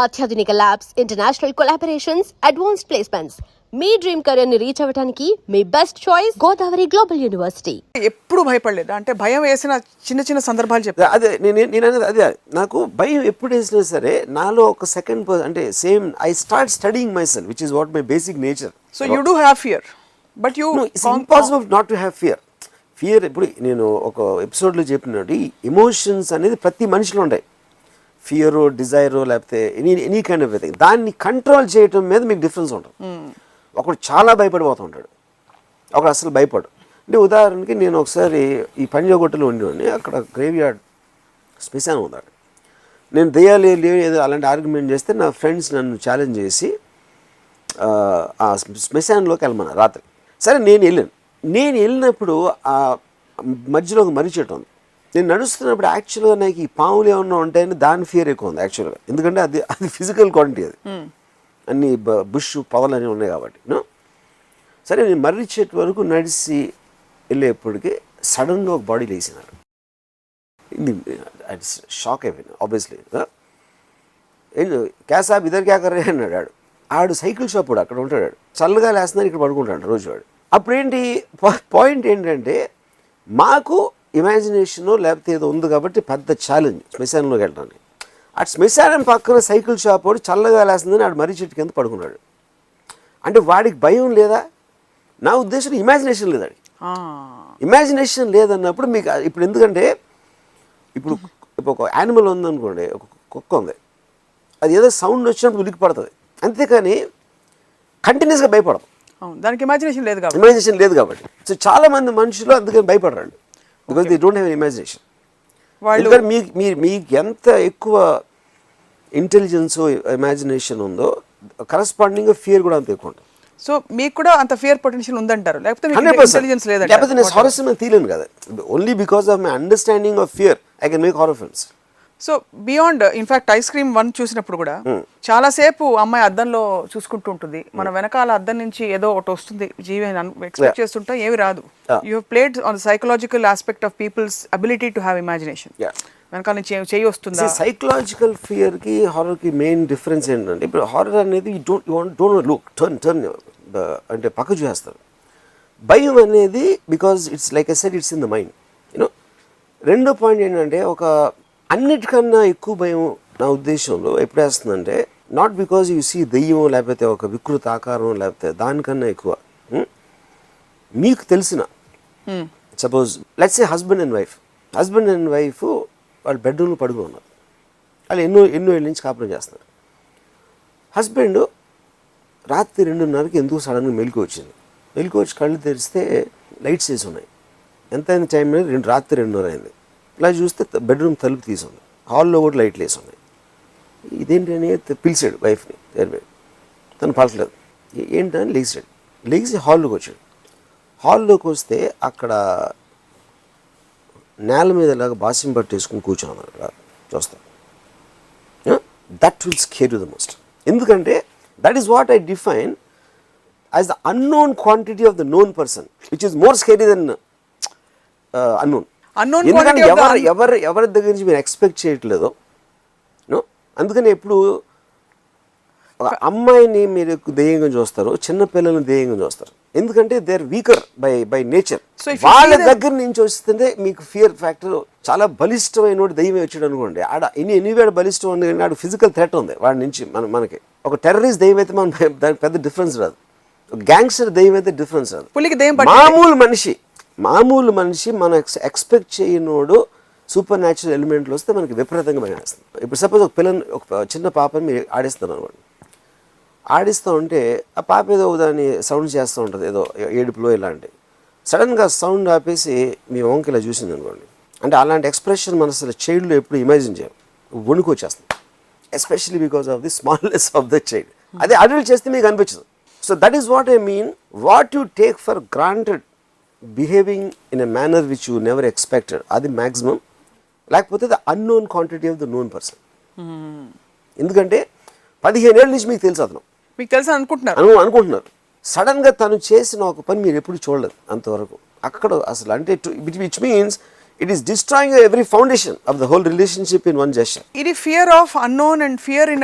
అత్యాధునిక labs, international collaborations, advanced placements. మీ dream career ని రీచ్ అవ్వడానికి మీ best choice Godavari global university. ఎప్పుడు భయపడలేదు అంటే భయం వేసిన చిన్న చిన్న సందర్భాలు చెప్తా. అదే నేను అనేది అదే, నాకు భయం ఎప్పుడు వేసినా సరే నాలో ఒక సెకండ్ అంటే same I start studying my self, which is what my basic nature. So you do have fear but you it's impossible not to have fear. ఇప్పుడు నేను ఒక ఎపిసోడ్లో చెప్పినట్టు ఎమోషన్స్ అనేది ప్రతి మనిషిలో ఉంటాయి. ఫియరో, డిజైరో, లేకపోతే ఎనీ కైండ్ ఆఫ్ థింగ్. దాన్ని కంట్రోల్ చేయటం మీద మీకు డిఫరెన్స్ ఉంటుంది. ఒకడు చాలా భయపడిపోతూ ఉంటాడు, ఒకడు అసలు భయపడు. అంటే ఉదాహరణకి నేను ఒకసారి ఈ పంజాగుట్టలో ఉండేవాడిని. అక్కడ గ్రేవ్ యార్డ్ శ్మశానం ఉన్నాడు. నేను దెయ్యాలు లేవు ఏదో అలాంటి ఆర్గ్యుమెంట్ చేస్తే నా ఫ్రెండ్స్ నన్ను ఛాలెంజ్ చేసి ఆ శ్మశానంలోకి వెళ్ళమన్నారు రాత్రి. సరే నేను వెళ్ళినప్పుడు ఆ మధ్యలో ఒక మర్రి చెట్టు ఉంది. నేను నడుస్తున్నప్పుడు యాక్చువల్గా నాకు ఈ పాములు ఏమన్నా ఉంటాయని దాని ఫియర్ ఎక్కువ ఉంది యాక్చువల్గా. ఎందుకంటే అది ఫిజికల్ క్వాంటిటీ, అది అన్ని బుష్ పొదలు అనేవి ఉన్నాయి కాబట్టి. సరే నేను మర్రి చెట్టు వరకు నడిచి వెళ్ళేప్పటికి సడన్గా ఒక బాడీ లేచినారు. షాక్ అయిపోయింది ఆబ్వియస్లీ. క్యా సాబ్ ఇద్దరు క్యా కర్రే అన్నాడు. ఆడు సైకిల్ షాప్ కూడా అక్కడ ఉంటాడు. చల్లగా లేస్తున్నాడు, ఇక్కడ పడుకుంటాడు రోజు వాడు. అప్పుడేంటి పాయింట్ ఏంటంటే మాకు ఇమాజినేషన్ లేకపోతే ఏదో ఉంది కాబట్టి పెద్ద ఛాలెంజ్ శ్మశానంలోకి వెళ్ళడానికి. ఆ శ్మశానం పక్కన సైకిల్ షాప్ వాడు చల్లగా లేస్తుందని ఆడు మర్రి చెట్టు కింద పడుకున్నాడు. అంటే వాడికి భయం లేదా? నా ఉద్దేశం ఇమాజినేషన్ లేదా. ఇమాజినేషన్ లేదన్నప్పుడు మీకు ఇప్పుడు ఎందుకంటే ఇప్పుడు ఒక యానిమల్ ఉందనుకోండి, ఒక కుక్క ఉంది, అది ఏదో సౌండ్ వచ్చినప్పుడు ఉలికి పడుతుంది, అంతేకాని కంటిన్యూస్గా భయపడదు. దానికి ఇమాజినేషన్ లేదు కాబట్టి. సో చాలా మంది మనుషులు అందుకని భయపడరండి, because they don't have imagination. మీకు ఎంత ఎక్కువ ఇంటెలిజెన్స్ ఇమాజినేషన్ ఉందో కరస్పాండింగ్ ఫియర్ కూడా అంత ఎక్కువ ఉంటుంది. సో మీకు కూడా అంత ఫియర్ పొటెన్షియల్ ఉందంటారు, లేకపోతే ఇంటెలిజెన్స్ లేదంటారు? లేకపోతే నేను హారర్ సినిమా తీయలేను కదా. Only because of my understanding of fear I can make horror films. So beyond in fact ice cream 1 చూసినప్పుడు కూడా చాలాసేపు అమ్మాయి అద్దంలో చూసుకుంటూ ఉంటుంది, మన వెనకాల అద్దం నుంచి ఏదో ఒకటి వస్తుంది జీవి ఎక్స్పెక్ట్ చేస్తుంటా, ఏమి రాదు. You have played on the psychological aspect of people's ability to have imagination. వెనకాల నుంచి చేయి వస్తుందా? సైకలాజికల్ ఫియర్ కి హారర్ కి మెయిన్ డిఫరెన్స్ ఏంటంటే, ఇప్పుడు హారర్ అనేది డోంట్ లుక్ టర్న్ అంటే పక్క చూస్తారు. భయం అనేది because it's like I said it's in the mind. You know రెండో పాయింట్ ఏంటంటే, ఒక అన్నిటికన్నా ఎక్కువ భయం నా ఉద్దేశంలో ఎప్పుడు వేస్తుందంటే, నాట్ బికాజ్ యూ సీ దెయ్యం లేకపోతే ఒక వికృత ఆకారం లేకపోతే దానికన్నా ఎక్కువ మీకు తెలిసిన suppose let's say husband and wife వాళ్ళు బెడ్రూమ్లో పడుకుని ఉన్నారు. వాళ్ళు ఎన్నో ఏళ్ళ నుంచి కాపురం చేస్తున్నారు. హస్బెండ్ రాత్రి 2:30కి ఎందుకు సడన్గా మెలకు వచ్చి కళ్ళు తెరిస్తే లైట్స్ వేసి ఉన్నాయి. ఎంతైనా టైం మీద రాత్రి 2:30 అయింది. ఇలా చూస్తే బెడ్రూమ్ తలుపు తీసుంది, హాల్లో కూడా లైట్లు వేసి ఉన్నాయి. ఇదేంటని పిలిచాడు వైఫ్ని. తను పలకలేదు. ఏంటని లేచి హాల్లోకి వచ్చాడు. హాల్లోకి వస్తే అక్కడ నేల మీద ఇలాగ బాసిం పట్టేసుకుని కూర్చున్నాను చూస్తాను. That will scare you the most. ఎందుకంటే that is what I define as the unknown quantity of the known person, which is more scary than unknown. ఎందుకంటే ఎవరి దగ్గర నుంచి మీరు ఎక్స్పెక్ట్ చేయట్లేదు. అందుకని ఎప్పుడు అమ్మాయిని మీరు దెయ్యంగా చూస్తారు, చిన్నపిల్లల్ని దెయ్యంగా చూస్తారు. ఎందుకంటే they are weaker by nature. వాళ్ళ దగ్గర నుంచి వస్తుంటే మీకు ఫియర్ ఫ్యాక్టర్ చాలా బలిష్టమైన దెయ్యమే వచ్చాడు అనుకోండి. ఆడ ఎనీవేళ బలిష్టం ఉంది కానీ ఆడ ఫిజికల్ థ్రెట్ ఉంది వాడి నుంచి. మనకి ఒక టెర్రరిస్ట్ దెయ్యం అయితే మనం దానికి పెద్ద డిఫరెన్స్ రాదు. గ్యాంగ్స్టర్ దెయ్యం అయితే డిఫరెన్స్ రాదు. మామూలు మనిషి మనం ఎక్స్పెక్ట్ చేయనోడు సూపర్ న్యాచురల్ ఎలిమెంట్లు వస్తే మనకి విపరీతంగా భయం వేస్తుంది. ఇప్పుడు సపోజ్ ఒక చిన్న పాపని మీరు ఆడిస్తాను అనుకోండి. ఆడిస్తూ ఉంటే ఆ పాప ఏదో దాన్ని సౌండ్ చేస్తూ ఉంటుంది, ఏదో ఏడుపులో ఇలాంటి. సడన్గా సౌండ్ ఆపేసి మీ వంక ఇలా చూసింది అనుకోండి, అంటే అలాంటి ఎక్స్ప్రెషన్ మన అసలు చైల్డ్లో ఎప్పుడు ఇమాజిన్ చేయం, వణుకు వచ్చేస్తుంది. Especially because of the smallness of the child. అదే అడల్ట్ చేస్తే మీకు అనిపించదు. So that is what I mean. What you take for granted behaving in a manner which you never expected, అది మ్యాక్సిమం. లేకపోతే the unknown quantity of the known person. ఎందుకంటే 15 ఏళ్ళ నుంచి మీకు తెలుసు, అతను మీకు తెలుసు అనుకుంటున్నారు. సడన్గా తను చేసిన ఒక పని మీరు ఎప్పుడు చూడలేదు అంతవరకు. అక్కడ అసలు అంటే which means It is destroying every foundation of the whole relationship in one gesture. ఇది fear of unknown and fear in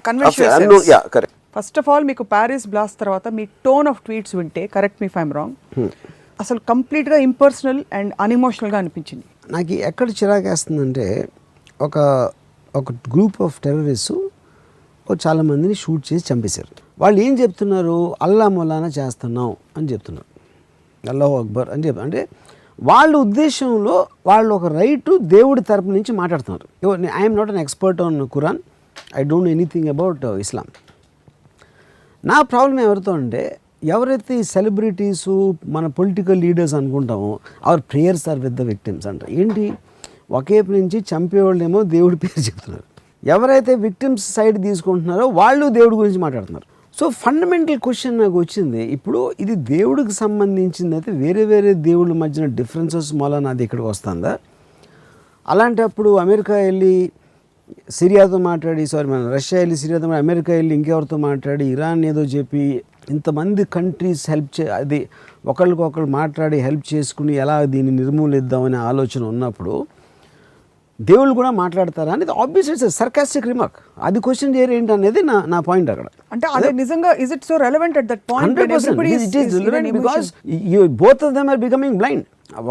conventional Unknown, yeah, correct. First of all మీకు ప్యారిస్ బ్లాస్ట్ తర్వాత మీ టోన్ ఆఫ్ ట్వీట్స్ వింటే, correct me if I'm wrong, అసలు కంప్లీట్గా impersonal and అన్ఎమోషనల్గా అనిపించింది. నాకు ఎక్కడ చిరాకేస్తుందంటే ఒక గ్రూప్ ఆఫ్ టెర్రరిస్టు చాలామందిని షూట్ చేసి చంపేశారు. వాళ్ళు ఏం చెప్తున్నారు, అల్లా మొలానా చేస్తున్నాం అని చెప్తున్నారు, అల్లాహు అక్బర్ అని అంటే వాళ్ళ ఉద్దేశంలో వాళ్ళు ఒక రైటు దేవుడి తరపు నుంచి మాట్లాడుతున్నారు. I'm not an expert on Quran, I don't know anything about Islam. నా ప్రాబ్లం ఎవరితో అంటే, ఎవరైతే ఈ సెలబ్రిటీసు మన పొలిటికల్ లీడర్స్ అనుకుంటామో our prayers are with the victims అంటారు. ఏంటి, ఒకేపు నుంచి చంపేవాళ్ళేమో దేవుడి పేరు చెప్తున్నారు, ఎవరైతే విక్టిమ్స్ సైడ్ తీసుకుంటున్నారో వాళ్ళు దేవుడి గురించి మాట్లాడుతున్నారు. సో ఫండమెంటల్ క్వశ్చన్ నాకు వచ్చింది, ఇప్పుడు ఇది దేవుడికి సంబంధించింది అయితే వేరే వేరే దేవుళ్ళ మధ్యన డిఫరెన్సెస్ మూలన అది ఇక్కడికి వస్తుందా? అలాంటప్పుడు అమెరికా వెళ్ళి సిరియాతో మాట్లాడి, మన రష్యా వెళ్ళి సిరియాతో మాట్లాడి, అమెరికా వెళ్ళి ఇంకెవరితో మాట్లాడి, ఇరాన్ ఏదో చెప్పి, ఇంతమంది కంట్రీస్ అది ఒకళ్ళకొకళ్ళు మాట్లాడి హెల్ప్ చేసుకుని ఎలా దీన్ని నిర్మూలిద్దామనే ఆలోచన ఉన్నప్పుడు దేవుళ్ళు కూడా మాట్లాడతారా అనేది ఆబ్వియస్ ఇట్స్ సర్కాస్టిక్ రిమార్క్. అది క్వశ్చన్ చేయరు ఏంటి అనేది నా పాయింట్ అక్కడ. అంటే అదే నిజంగా is it so relevant at that point? 100% it is relevant because both of them are becoming blind.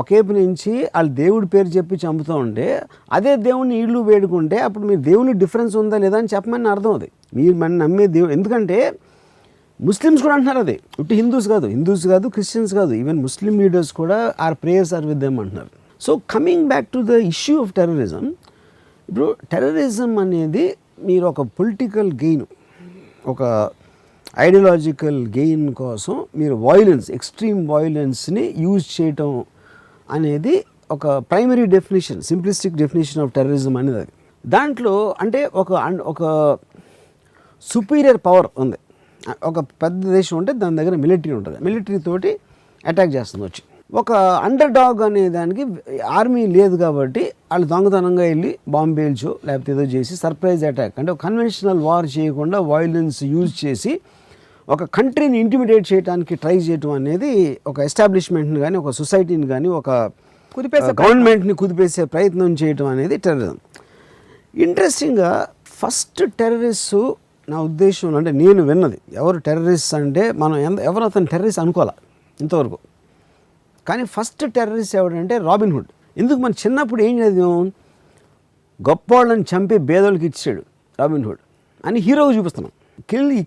ఒకేపు నుంచి వాళ్ళు దేవుడి పేరు చెప్పి చంపుతూ ఉంటే అదే దేవుడిని ఇళ్ళు వేడుకుంటే అప్పుడు మీరు దేవుని డిఫరెన్స్ ఉందా లేదా అని చెప్పమని అర్థం. అది మీరు మన నమ్మే దేవుడు. ఎందుకంటే ముస్లిమ్స్ కూడా అంటున్నారు, అది ఇటు హిందూస్ కాదు క్రిస్టియన్స్ కాదు, ఈవెన్ ముస్లిం లీడర్స్ కూడా our prayers are with them అంటున్నారు. So coming back to the issue of terrorism, ఇప్పుడు టెర్రరిజం అనేది మీరు ఒక పొలిటికల్ గెయిన్, ఒక ఐడియాలజికల్ గెయిన్ కోసం మీరు ఎక్స్ట్రీమ్ వైలెన్స్ని యూజ్ చేయటం అనేది ఒక primary definition, simplistic definition of terrorism అనేది. అది దాంట్లో అంటే ఒక సుపీరియర్ పవర్ ఉంది, ఒక పెద్ద దేశం ఉంటే దాని దగ్గర మిలిటరీ ఉంటుంది, మిలిటరీ తోటి అటాక్ చేస్తుంది వచ్చి. ఒక అండర్ డాగ్ అనే దానికి ఆర్మీ లేదు కాబట్టి వాళ్ళు దొంగతనంగా వెళ్ళి బాంబు పేల్చో లేకపోతే ఏదో చేసి సర్ప్రైజ్ అటాక్, అంటే ఒక కన్వెన్షనల్ వార్ చేయకుండా వైలెన్స్ యూజ్ చేసి ఒక కంట్రీని ఇంటిమిడేట్ చేయడానికి ట్రై చేయటం అనేది ఒక ఎస్టాబ్లిష్మెంట్ని కానీ, ఒక సొసైటీని కానీ, ఒక గవర్నమెంట్ని కుదిపేసే ప్రయత్నం చేయటం అనేది టెర్రరిజం. ఇంట్రెస్టింగ్గా ఫస్ట్ టెర్రరిస్టు నా ఉద్దేశంలో, అంటే నేను విన్నది, ఎవరు టెర్రరిస్ట్ అంటే మనం ఎవరు అతను టెర్రరిస్ట్ అనుకోవాలి ఇంతవరకు, కానీ ఫస్ట్ టెర్రరిస్ట్ ఎవడంటే రాబిన్ హుడ్. ఎందుకు మన చిన్నప్పుడు ఏం చదివాం, గొప్పవాళ్ళని చంపి బేదోళ్ళకి ఇచ్చాడు రాబిన్ హుడ్ అని హీరోగా చూపిస్తున్నాం.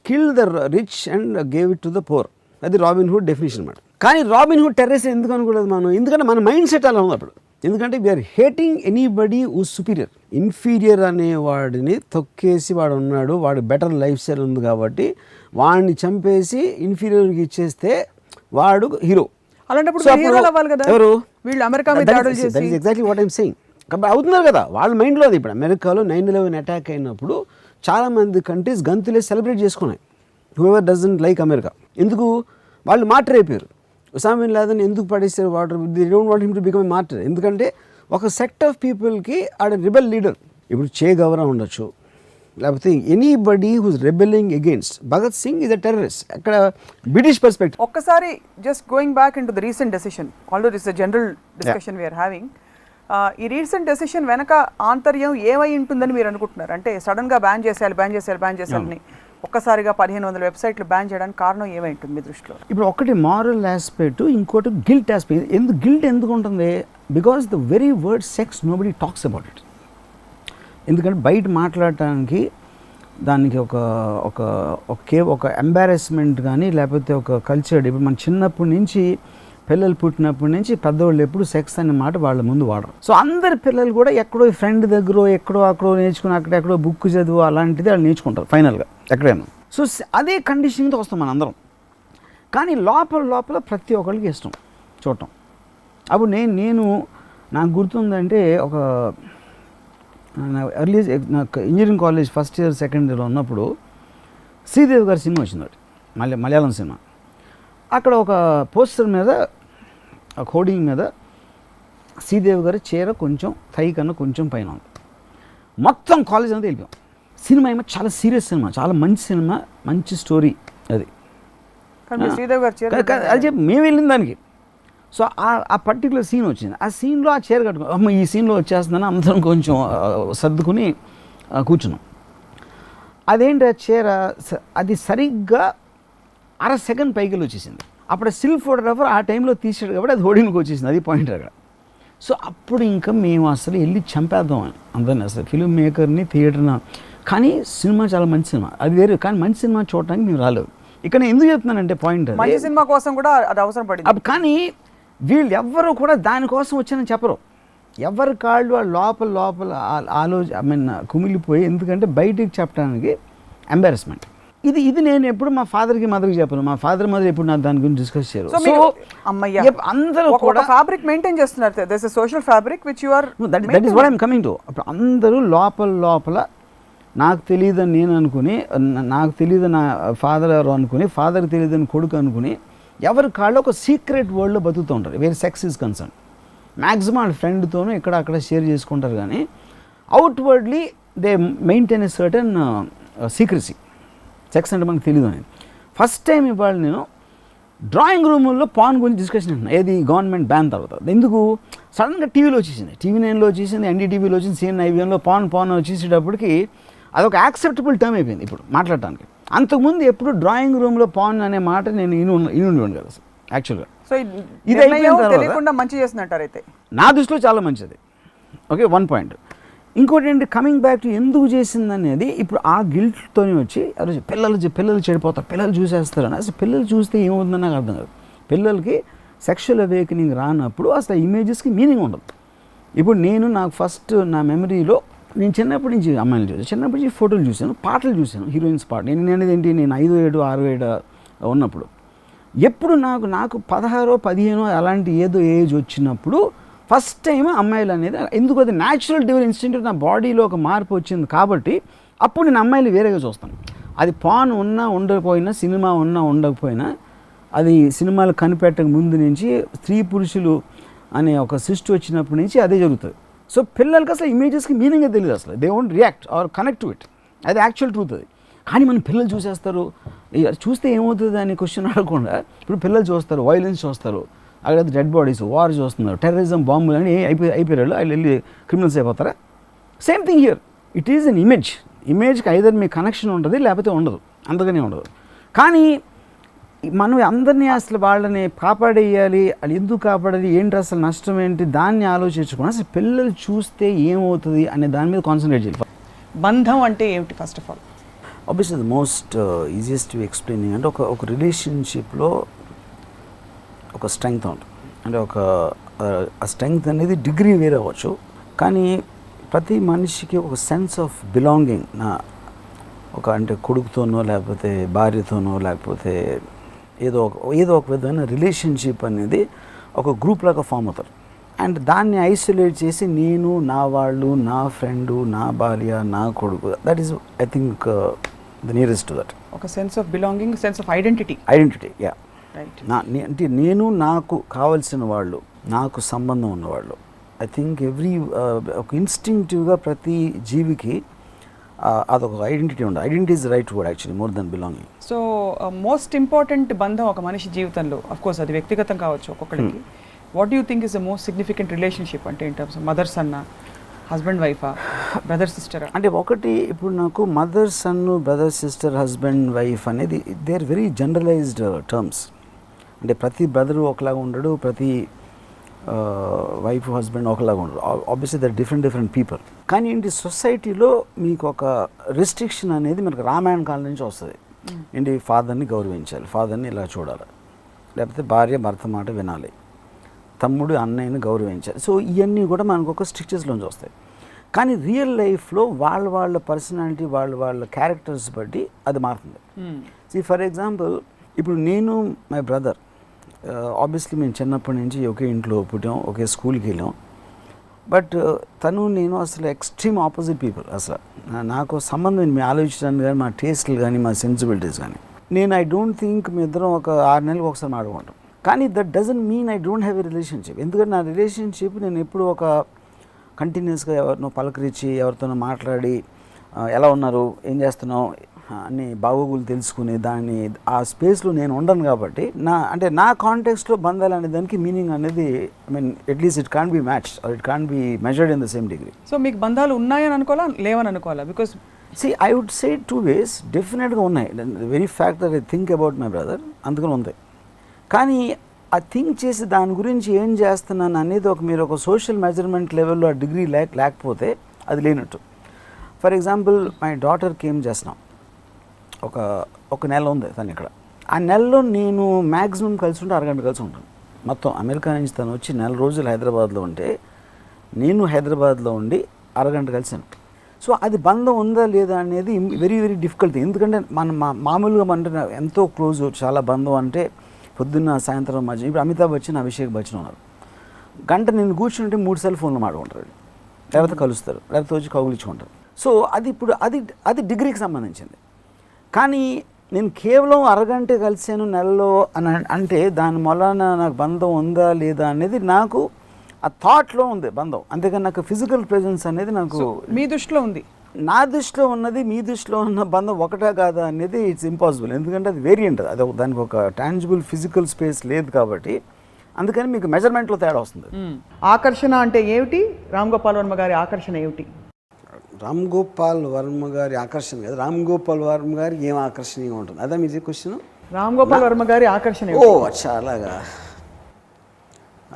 Kill the rich and gave it to the pour, అది రాబిన్ హుడ్ డెఫినేషన్ అన్నమాట. కానీ రాబిన్ హుడ్ టెర్రరిస్ట్ ఎందుకు అనుకోలేదు మనం, ఎందుకంటే మన మైండ్ సెట్ అలా ఉంది అప్పుడు. ఎందుకంటే we're hating anybody who superior. Inferior అనేవాడిని తొక్కేసి వాడు ఉన్నాడు, వాడు బెటర్ లైఫ్ స్టైల్ ఉంది కాబట్టి వాడిని చంపేసి ఇన్ఫీరియర్కి ఇచ్చేస్తే వాడు హీరో. అలాంటప్పుడు ఎవరు వీళ్ళు అమెరికా మీద దాడులు చేసి, that is exactly what I'm saying. కాబట్టి అవుతున్నారు కదా వాళ్ళ మైండ్లో అది. ఇప్పుడు అమెరికాలో 9/11 అటాక్ అయినప్పుడు చాలామంది కంట్రీస్ గంతులే సెలబ్రేట్ చేసుకున్నాయి, హూఎవర్ డజంట్ లైక్ అమెరికా. ఎందుకు వాళ్ళు మార్టర్ అయిపోయారు. ఉసామా బిన్ లాదెన్ ఎందుకు పడేస్తారు water, they don't want him to become a martyr. ఎందుకంటే ఒక సెక్ట్ ఆఫ్ పీపుల్కి ఆడ రిబెల్ లీడర్. ఇప్పుడు చే గవరా ఉండొచ్చు, లేకపోతే anybody who's rebelling against Bhagat Singh is a terrorist. అక్కడ బ్రిటిష్ పర్స్పెక్టివ్. ఒక్కసారి just going back in to the recent decision, although it's a general discussion we're having. ఈ రీసెంట్ డెసిషన్ వెనక ఆంతర్యం ఏమై ఉంటుందని మీరు అనుకుంటున్నారు? అంటే సడన్గా బ్యాన్ చేసేయాలని ఒక్కసారిగా 1500 వెబ్సైట్లు బ్యాన్ చేయడానికి కారణం ఏమై ఉంటుంది మీ దృష్టిలో? ఇప్పుడు ఒకటి మారల్ ఆస్పెక్ట్, ఇంకోటి గిల్ట్ ఆస్పెక్ట్. గిల్ట్ ఎందుకు ఉంటుంది? Because the very word sex nobody talks about it. ఎందుకంటే బయట మాట్లాడటానికి దానికి ఒక ఎంబారెస్మెంట్ కానీ లేకపోతే ఒక కల్చర్. ఇప్పుడు మన చిన్నప్పటి నుంచి పిల్లలు పుట్టినప్పటి నుంచి పెద్దవాళ్ళు ఎప్పుడు సెక్స్ అనే మాట వాళ్ళ ముందు వాడరు. సో అందరి పిల్లలు కూడా ఎక్కడో ఫ్రెండ్ దగ్గర అక్కడో నేర్చుకుని అక్కడెక్కడో బుక్ చదువు అలాంటిది వాళ్ళు నేర్చుకుంటారు ఫైనల్గా ఎక్కడైనా. సో అదే కండిషనింగ్తో వస్తాం మన అందరం. కానీ లోపల ప్రతి ఒక్కరికి ఇష్టం చూడటం. అప్పుడు నేను నాకు గుర్తుందంటే ఒక నాకు engineering college first year second ఇయర్లో ఉన్నప్పుడు శ్రీదేవి గారి సినిమా వచ్చింది, మలయాళం సినిమా. అక్కడ ఒక పోస్టర్ మీద, ఒక హోర్డింగ్ మీద శ్రీదేవి గారి చీర కొంచెం థై కన్నా కొంచెం పైన ఉంది. మొత్తం కాలేజ్ అంతా వెళ్ళిపోయాం. సినిమా ఏమో చాలా సీరియస్ సినిమా, చాలా మంచి సినిమా, మంచి స్టోరీ. అది శ్రీదేవి గారి చీర అది చెప్పి మేము వెళ్ళిన దానికి సో ఆ పర్టికులర్ సీన్ వచ్చింది. ఆ సీన్లో ఆ చీర కట్టుకో అమ్మ ఈ సీన్లో వచ్చేస్తుందని అందరం కొంచెం సర్దుకుని కూర్చున్నాం. అదేంటి ఆ చీర అది సరిగ్గా అర సెకండ్ పైకి వచ్చేసింది. అప్పుడు స్టిల్ ఫోటోగ్రాఫర్ ఆ టైంలో తీసాడు కాబట్టి అది హోర్డింగ్కి వచ్చేసింది. అది పాయింట్ అక్కడ. సో అప్పుడు ఇంకా మేము అసలు వెళ్ళి చంపేద్దాం అందరినీ, అసలు ఫిల్మ్ మేకర్ని, థియేటర్ని. కానీ సినిమా చాలా మంచి సినిమా, అది వేరే. కానీ మంచి సినిమా చూడటానికి మేము రాలేదు. ఇక్కడ నేను ఎందుకు చెప్తున్నానంటే పాయింట్ మంచి సినిమా కోసం కూడా అది అవసరం పడింది. కానీ వీళ్ళు ఎవ్వరూ కూడా దానికోసం వచ్చానని చెప్పరు. ఎవరి కాళ్ళు వాళ్ళు లోపల కుమిలిపోయి, ఎందుకంటే బయటికి చెప్పడానికి ఎంబారస్మెంట్. ఇది నేను ఎప్పుడు మా ఫాదర్కి మదర్కి చెప్పను. మా ఫాదర్ మదర్ ఎప్పుడు నాకు దాని గురించి డిస్కస్ చేయరు. అందరూ కూడా ఫ్యాబ్రిక్ మెయింటైన్ చేస్తున్నారు. There is social fabric which you are that is what I am coming to. అప్పుడు అందరూ లోపల నాకు తెలియదని నేను అనుకుని, నాకు తెలియదు నా ఫాదర్ ఎవరు అనుకుని, ఫాదర్కి తెలియదని కొడుకు అనుకుని, ఎవరి కాళ్ళు ఒక సీక్రెట్ వరల్డ్లో బతుకుతూ ఉంటారు. వేరే సెక్స్ ఈజ్ కన్సర్న్. మ్యాక్సిమం వాళ్ళ ఫ్రెండ్తోనూ ఇక్కడ అక్కడ షేర్ చేసుకుంటారు. కానీ outwardly they maintain a certain secrecy. Sex అంటే మనకు తెలియదు అని. ఫస్ట్ టైం ఇవాళ నేను డ్రాయింగ్ రూముల్లో పాన్ గురించి డిస్కషన్ అంటున్నాను. ఏది గవర్నమెంట్ బ్యాన్ తర్వాత. ఎందుకు సడన్గా టీవీలో వచ్చేసింది, టీవీ9లో వచ్చేసింది, NDTVలో వచ్చింది, CNN-IVNలో పాన్ వచ్చేసేటప్పటికి అదొక యాక్సెప్టబుల్ టర్మ్ అయిపోయింది ఇప్పుడు మాట్లాడటానికి. అంతకుముందు ఎప్పుడు డ్రాయింగ్ రూమ్లో పాన్ అనే మాట నేను ఇనుండి కదా అసలు యాక్చువల్గా. సో ఇది తెలియకుండా మంచి చేస్తున్నట్టారు అయితే నా దృష్టిలో చాలా మంచిది. Okay, one point. ఇంకోటి ఏంటి, కమింగ్ బ్యాక్ టు ఎందుకు చేసింది అనేది, ఇప్పుడు ఆ గిల్ట్తోనే వచ్చి పిల్లలు చెడిపోతారు, పిల్లలు చూసేస్తారు అని. అసలు పిల్లలు చూస్తే ఏమవుతుందని నాకు అర్థం కాదు. పిల్లలకి సెక్షువల్ అవేకనింగ్ రానప్పుడు అసలు ఇమేజెస్కి మీనింగ్ ఉండదు. ఇప్పుడు నాకు ఫస్ట్ నా మెమరీలో నేను చిన్నప్పటి నుంచి అమ్మాయిలు చూసాను, చిన్నప్పటి నుంచి ఫోటోలు చూశాను, పాటలు చూశాను, హీరోయిన్స్ పాట. నేను అనేది ఏంటి, నేను 5, 7, 6, 7 ఉన్నప్పుడు ఎప్పుడు నాకు 16, 15 అలాంటి ఏదో ఏజ్ వచ్చినప్పుడు ఫస్ట్ టైం అమ్మాయిలు అనేది, ఎందుకు అది న్యాచురల్ డివైన్ ఇన్స్టింక్ట్ నా బాడీలో ఒక మార్పు వచ్చింది కాబట్టి అప్పుడు నేను అమ్మాయిలు వేరేగా చూస్తాను. అది పాన్ ఉన్నా ఉండకపోయినా, సినిమా ఉన్నా ఉండకపోయినా, అది సినిమాలు కనిపెట్టక ముందు నుంచి స్త్రీ పురుషులు అనే ఒక సిస్టమ్ వచ్చినప్పటి నుంచి అదే జరుగుతుంది. సో పిల్లలకి అసలు ఇమేజెస్కి మీనింగే తెలియదు, అసలు they won't react are connect to it. అది యాక్చువల్ ట్రూత్ అది. కానీ మన పిల్లలు చూసేస్తారు, చూస్తే ఏమవుతుంది అని క్వశ్చన్ అడగకుండా ఇప్పుడు పిల్లలు చూస్తారు, వైలెన్స్ చూస్తారు, అక్కడ డెడ్ బాడీస్, వార్ చూస్తున్నారు, టెర్రరిజం, బాంబులు అని అయిపోయారు, వాళ్ళు వెళ్ళి క్రిమినల్స్ అయిపోతారా? Same thing here. It is an ఇమేజ్కి ఐదర్ మీ కనెక్షన్ ఉంటుంది లేకపోతే ఉండదు, అందుకనే ఉండదు. కానీ మనం అందరినీ అసలు వాళ్ళని కాపాడేయాలి, అది ఎందుకు కాపాడాలి, ఏంటి అసలు నష్టం ఏంటి, దాన్ని ఆలోచించుకుని అసలు పిల్లలు చూస్తే ఏమవుతుంది అనే దాని మీద కాన్సన్ట్రేట్ చేయాలి. బంధం అంటే ఏమిటి first of all? Obviously the most easiest explaining అంటే ఒక రిలేషన్షిప్లో ఒక స్ట్రెంగ్త్ ఉంటుంది. అంటే ఆ స్ట్రెంగ్త్ అనేది డిగ్రీ వేరే అవ్వచ్చు, కానీ ప్రతి మనిషికి ఒక సెన్స్ ఆఫ్ బిలాంగింగ్ అంటే కొడుకుతోనో లేకపోతే భార్యతోనో లేకపోతే ఏదో ఒక విధమైన రిలేషన్షిప్ అనేది ఒక గ్రూప్ లాగా ఫామ్ అవుతారు. అండ్ దాన్ని ఐసోలేట్ చేసి నేను, నా వాళ్ళు, నా ఫ్రెండు, నా భార్య, నా కొడుకు, that is I think the nearest to that. ఒక sense of belonging, sense of identity, yeah. అంటే నేను, నాకు కావలసిన వాళ్ళు, నాకు సంబంధం ఉన్నవాళ్ళు. ఐ థింక్ ఒక ఇన్స్టింక్టివ్గా ప్రతి జీవికి అదొక ఐడెంటిటీ ఉండదు. Identity is right word actually, more than belonging. So most important బంధం ఒక మనిషి జీవితంలో, అఫ్ కోర్స్ అది వ్యక్తిగతం కావచ్చు ఒక్కొక్కరికి. What do you think is the most significant relationship? అంటే ఇన్ టర్మ్స్ ఆఫ్ మదర్ సన్నా, హస్బెండ్ వైఫా, బ్రదర్ సిస్టరా? అంటే ఒకటి, ఇప్పుడు నాకు mother son, brother sister, husband wife అనేది they are very generalised terms. అంటే ప్రతి బ్రదరు ఒకలాగా ఉండడు, ప్రతి వైఫ్ హస్బెండ్ ఒకలాగా ఉండదు. Obviously they're different people. కానీ ఏంటి, సొసైటీలో మీకు ఒక రెస్ట్రిక్షన్ అనేది మనకు రామాయణ కాలం నుంచి వస్తుంది. ఏంటి, ఫాదర్ని గౌరవించాలి, ఫాదర్ని ఇలా చూడాలి, లేకపోతే భార్య భర్త మాట వినాలి, తమ్ముడు అన్నయ్యని గౌరవించాలి. సో ఇవన్నీ కూడా మనకు ఒక స్ట్రిక్చర్స్లోంచి వస్తాయి. కానీ రియల్ లైఫ్లో వాళ్ళ పర్సనాలిటీ, వాళ్ళ క్యారెక్టర్స్ బట్టి అది మారుతుంది. ఫర్ ఎగ్జాంపుల్, ఇప్పుడు నేను, మై బ్రదర్, ఆబ్వియస్లీ మేము చిన్నప్పటి నుంచి ఒకే ఇంట్లో పుట్టాం, ఒకే స్కూల్కి వెళ్ళాం. బట్ తను నేను అసలు ఎక్స్ట్రీమ్ ఆపోజిట్ పీపుల్. అసలు నాకు సంబంధం మీ ఆలోచించడానికి కానీ, మా టేస్ట్లు కానీ, మా సెన్సిబిలిటీస్ కానీ. ఐ డోంట్ థింక్ మీ ఇద్దరం ఒక 6 నెలలకు ఒకసారి మాట్లాడుకుంటాం. కానీ that doesn't mean I don't have a relationship. ఎందుకంటే నా రిలేషన్షిప్ నేను ఎప్పుడు ఒక కంటిన్యూస్గా ఎవరినో పలకరించి, ఎవరితోనో మాట్లాడి, ఎలా ఉన్నారు, ఏం చేస్తున్నావు, అన్ని బాగోగులు తెలుసుకుని దాన్ని ఆ స్పేస్లో నేను ఉండను కాబట్టి నా కాంటెక్స్ట్లో బంధాలు అనే దానికి మీనింగ్ అనేది I mean at least it can't be match or it can't be measured in the same degree. So మీకు బంధాలు ఉన్నాయని అనుకోవాలా లేవని అనుకోవాలా? Because I would say 2 ways. డెఫినెట్గా ఉన్నాయి. Very fact that I think about my brother, అందుకని ఉంది. కానీ ఆ థింక్ చేసి దాని గురించి ఏం చేస్తున్నాను అనేది మీరు ఒక సోషల్ మెజర్మెంట్ లెవెల్లో ఆ డిగ్రీ లేకపోతే అది లేనట్టు. For example my daughter came చేస్తున్నాం, ఒక నెల ఉంది తను ఇక్కడ. ఆ నెలలో నేను మ్యాక్సిమం కలిసి ఉంటే అరగంట కలిసి ఉంటాను. మొత్తం అమెరికా నుంచి తను వచ్చి 4 రోజులు హైదరాబాద్లో ఉంటే నేను హైదరాబాద్లో ఉండి అరగంట కలిసాను. సో అది బంధం ఉందా లేదా అనేది వెరీ వెరీ డిఫికల్ట్. ఎందుకంటే మామూలుగా మన ఎంతో క్లోజ్ చాలా బంధం అంటే పొద్దున్న సాయంత్రం మధ్య. ఇప్పుడు అమితాబ్ బచ్చన్ అభిషేక్ బచ్చన్ ఉన్నారు, గంట నేను కూర్చుంటే 3 సెల్ ఫోన్లు మాడుకుంటారు, లేకపోతే కలుస్తారు, లేకపోతే వచ్చి కౌగులించుకుంటారు. సో అది ఇప్పుడు అది డిగ్రీకి సంబంధించింది. కానీ నేను కేవలం అరగంట కలిసాను నెలలో అని అంటే దాని వలన నాకు బంధం ఉందా లేదా అనేది నాకు ఆ థాట్లో ఉంది బంధం. అంతేకాని నాకు ఫిజికల్ ప్రెజెన్స్ అనేది నాకు మీ దృష్టిలో ఉంది. నా దృష్టిలో ఉన్నది మీ దృష్టిలో ఉన్న బంధం ఒకటా కాదా అనేది ఇట్స్ ఇంపాసిబుల్. ఎందుకంటే అది వేరియంట్, అది దానికి ఒక టాంజిబుల్ ఫిజికల్ స్పేస్ లేదు కాబట్టి అందుకని మీకు మెజర్మెంట్లో తేడా వస్తుంది. ఆకర్షణ అంటే ఏమిటి? రామ్ గోపాల్ వర్మ గారి ఆకర్షణ ఏమిటి? రామ్ గోపాల్ వర్మ గారి ఆకర్షణ కదా, రామ్ గోపాల్ వర్మ గారి ఏం ఆకర్షణీయంగా ఉంటుంది అదా మీ క్వశ్చన్? రామ్ గోపాల్ వర్మ గారి ఆకర్షణ చాలాగా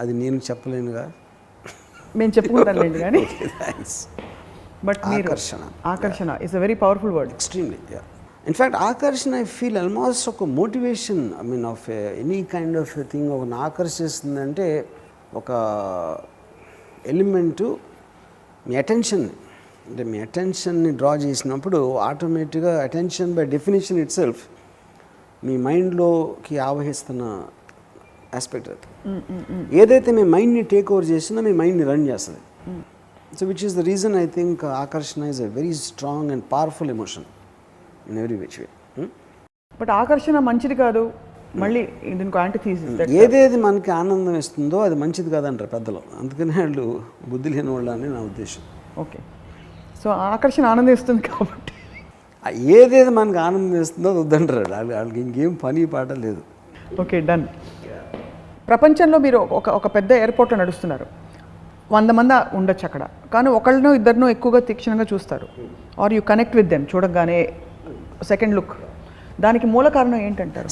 అది నేను చెప్పలేనుగా, మేము చెప్పుకుంటానులేండి. కానీ బట్ మీరు ఆకర్షణ is a very powerful word. Extremely. In fact ఆకర్షణ ఐ ఫీల్ ఆల్మోస్ట్ ఒక motivation, I mean of any kind of thing. ఒకరిని ఆకర్షిస్తుందంటే ఒక ఎలిమెంటు మీ అటెన్షన్, అంటే మీ అటెన్షన్ని డ్రా చేసినప్పుడు ఆటోమేటిక్గా attention by definition itself మీ మైండ్లోకి ఆవహిస్తున్న ఆస్పెక్ట్ అది. ఏదైతే మీ మైండ్ని టేక్ ఓవర్ చేసినా మీ మైండ్ని రన్ చేస్తుంది. So which is the reason I think ఆకర్షణ is a very strong and powerful emotion in every which way. But ఆకర్షణ మంచిది కాదు, మళ్ళీ దీనికి యాంటిథీసిస్. ఏదేది మనకి ఆనందం ఇస్తుందో అది మంచిది కాదంటారు పెద్దలు, అందుకనే వాళ్ళు బుద్ధి లేని వాళ్ళు అని నా ఉద్దేశం. ఓకే, సో ఆకర్షణ ఆనందం ఇస్తుంది కాబట్టి ఏదేది మనకి ఆనందం ఇస్తుందో అది వద్దంటారు వాళ్ళకి, ఇంకేం పని పాట లేదు. Okay, done. ప్రపంచంలో మీరు ఒక పెద్ద ఎయిర్పోర్ట్లో నడుస్తున్నారు, 100 మంది ఉండొచ్చు అక్కడ, కానీ ఒకళ్ళనో ఇద్దరినో ఎక్కువగా తీక్షణంగా చూస్తారు, are you connect with them చూడగానే సెకండ్ లుక్. దానికి మూల కారణం ఏంటంటారు?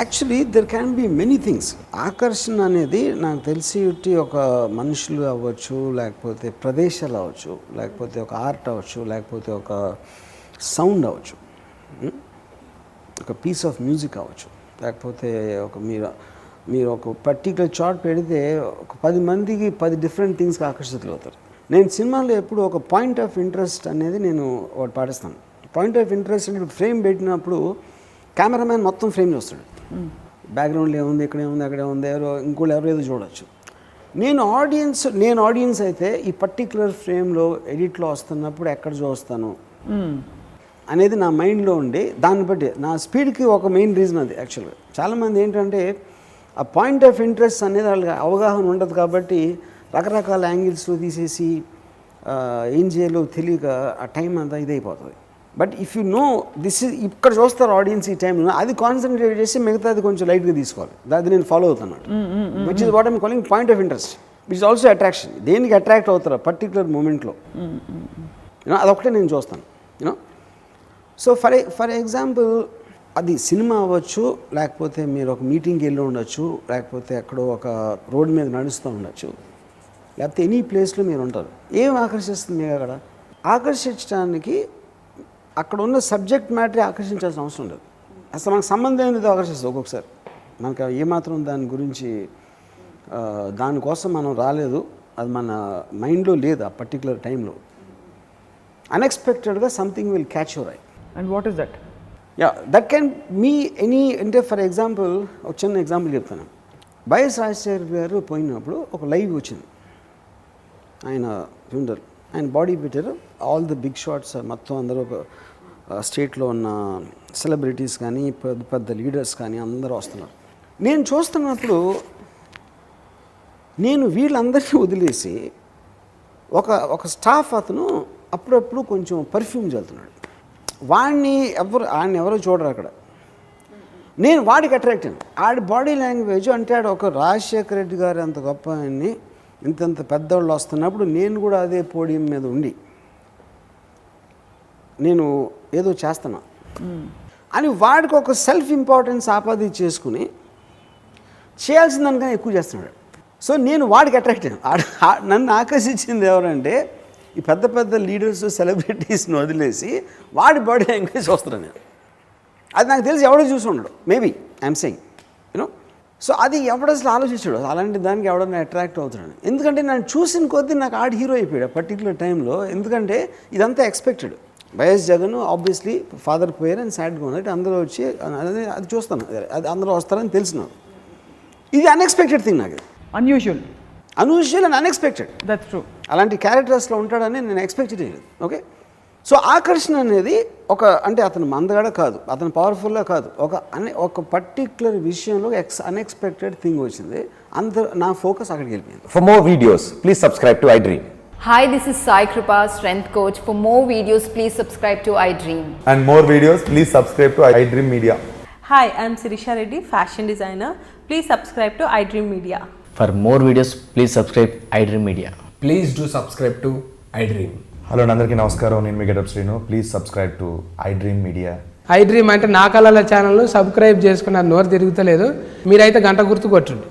Actually there can be many things. ఆకర్షణ అనేది నాకు తెలిసి ఒక మనుషులు అవ్వచ్చు, లేకపోతే ప్రదేశాలు అవ్వచ్చు, లేకపోతే ఒక ఆర్ట్ అవ్వచ్చు, లేకపోతే ఒక సౌండ్ అవ్వచ్చు, ఒక పీస్ ఆఫ్ మ్యూజిక్ అవ్వచ్చు, లేకపోతే మీరు ఒక పర్టికులర్ చాట్ పెడితే ఒక 10 మందికి 10 డిఫరెంట్ థింగ్స్కి ఆకర్షితులు అవుతారు. నేను సినిమాలో ఎప్పుడు ఒక పాయింట్ ఆఫ్ ఇంట్రెస్ట్ అనేది నేను ఒకటి పాటిస్తాను. పాయింట్ ఆఫ్ ఇంట్రెస్ట్ అంటే ఫ్రేమ్ పెట్టినప్పుడు కెమెరామ్యాన్ మొత్తం ఫ్రేమ్ చూస్తాడు, బ్యాక్గ్రౌండ్లో ఏముంది, ఇక్కడ ఏముంది, అక్కడ ఏముంది, ఎవరో ఏదో చూడవచ్చు. నేను ఆడియన్స్ అయితే ఈ పర్టికులర్ ఫ్రేమ్లో ఎడిట్లో వస్తున్నప్పుడు ఎక్కడ చూస్తాను అనేది నా మైండ్లో ఉండి దాన్ని బట్టి నా స్పీడ్కి ఒక మెయిన్ రీజన్ అది. యాక్చువల్గా చాలామంది ఏంటంటే ఆ పాయింట్ ఆఫ్ ఇంట్రెస్ట్ అనేది వాళ్ళకి అవగాహన ఉండదు కాబట్టి రకరకాల యాంగిల్స్లో తీసేసి ఏం చేయాలో తెలియక ఆ టైం అంతా ఇదైపోతుంది. But if you know this is ఇక్కడ చూస్తారు ఆడియన్స్ ఈ టైంలో, అది కాన్సన్ట్రేట్ చేసి మిగతాది కొంచెం లైట్గా తీసుకోవాలి. అది నేను ఫాలో అవుతున్నాను, which is what I'm calling point of interest, which is also attraction. దేనికి అట్రాక్ట్ అవుతారు పర్టికులర్ మూమెంట్లో, అదొకటే నేను చూస్తాను. సో ఫర్ ఎగ్జాంపుల్ అది సినిమా అవ్వచ్చు, లేకపోతే మీరు ఒక మీటింగ్కి వెళ్ళి ఉండొచ్చు, లేకపోతే ఎక్కడో ఒక రోడ్ మీద నడుస్తూ ఉండొచ్చు, లేకపోతే ఎనీ ప్లేస్లో మీరు ఉంటారు. ఏం ఆకర్షిస్తుంది మీకు అక్కడ? ఆకర్షించడానికి అక్కడ ఉన్న సబ్జెక్ట్ మ్యాటరే ఆకర్షించాల్సిన అవసరం లేదు, అసలు మనకు సంబంధం అనేది ఆకర్షిస్తుంది. ఒక్కొక్కసారి మనకు ఏమాత్రం దాని గురించి దానికోసం మనం రాలేదు, అది మన మైండ్లో లేదు ఆ పర్టికులర్ టైంలో. అన్ఎక్స్పెక్టెడ్గా something will catch your I. And what is that? That can me any, అంటే ఫర్ ఎగ్జాంపుల్ ఒక చిన్న ఎగ్జాంపుల్ చెప్తాను. వైఎస్ రాజశేఖర్ గారు పోయినప్పుడు ఒక లైవ్ వచ్చింది, ఆయన ఫ్యూనరల్, ఆయన బాడీ పెట్టారు, ఆల్ ది బిగ్ షాట్స్ మొత్తం అందరూ స్టేట్లో ఉన్న సెలబ్రిటీస్ కానీ పెద్ద లీడర్స్ కానీ అందరూ వస్తున్నారు. నేను చూస్తున్నప్పుడు నేను వీళ్ళందరినీ వదిలేసి ఒక స్టాఫ్ అతను అప్పుడప్పుడు కొంచెం పర్ఫ్యూమ్ చల్లుతున్నాడు. ఆయన ఎవరు చూడరు అక్కడ. నేను వాడికి అట్రాక్ట్ అయ్యాను. ఆడి బాడీ లాంగ్వేజ్ అంటే ఆడు ఒక రాజశేఖర రెడ్డి గారు అంత గొప్ప ఆయన్ని ఇంతంత పెద్దవాళ్ళు వస్తున్నప్పుడు నేను కూడా అదే పోడియం మీద ఉండి నేను ఏదో చేస్తున్నా అని వాడికి ఒక సెల్ఫ్ ఇంపార్టెన్స్ చేసుకుని చేయాల్సిన దానికన్నా ఎక్కువ చేస్తున్నాడు. సో నేను వాడికి అట్రాక్ట్ అయ్యాను. నన్ను ఆకర్షించింది ఎవరంటే ఈ పెద్ద పెద్ద లీడర్స్ సెలబ్రిటీస్ని వదిలేసి వాడి బాడీ లాంగ్వేజ్ వస్తున్నాను నేను. అది నాకు తెలిసి ఎవడో చూసి ఉండడు, maybe I'm saying you know. So అది ఎవడ అసలు ఆలోచించాడు అలాంటి దానికి ఎవడన్నా అట్రాక్ట్ అవుతున్నాడు. ఎందుకంటే నన్ను చూసిన కొద్దీ నాకు ఆడి హీరో అయిపోయాడు పర్టికులర్ టైంలో. ఎందుకంటే ఇదంతా expected. YS Jagan obviously father పోయారు అని సాడ్గా ఉన్నట్టు అందరూ వచ్చి అది చూస్తాను, అది అందరూ వస్తారని తెలిసిన. ఇది అన్ఎక్స్పెక్టెడ్ థింగ్ నాకు. Unusual and unexpected. That's true. అలాంటి క్యారెక్టర్స్లో ఉంటాడని నేను ఎక్స్పెక్ట్ చేయలేదు. ఓకే. సో ఆకర్షణ అనేది అంటే అతను మందగాడ కాదు, అతను పవర్ఫుల్గా కాదు, ఒక పర్టిక్యులర్ విషయంలో అన్ఎక్స్పెక్టెడ్ థింగ్ వచ్చింది. నా ఫోకస్ అక్కడికి వెళ్ళిపోయింది. For more videos, please subscribe to iDream. Hi, this is Sai Kripa, Strength Coach. For more videos, please subscribe to iDream. And more videos, please subscribe to iDream Media. Hi, I'm Sirisha Reddy, fashion designer. Please subscribe to iDream Media. For more videos, please subscribe iDream Media. Please do subscribe to iDream. Hello అందరికీ నమస్కారం, నేను మీ Getup Srinu. Please subscribe to iDream Media. iDream అంటే నా కళల ఛానల్ను subscribe చేసుకున్న నోరు తిరుగుతలేదు, మీరైతే గంట గుర్తు కొట్టండి.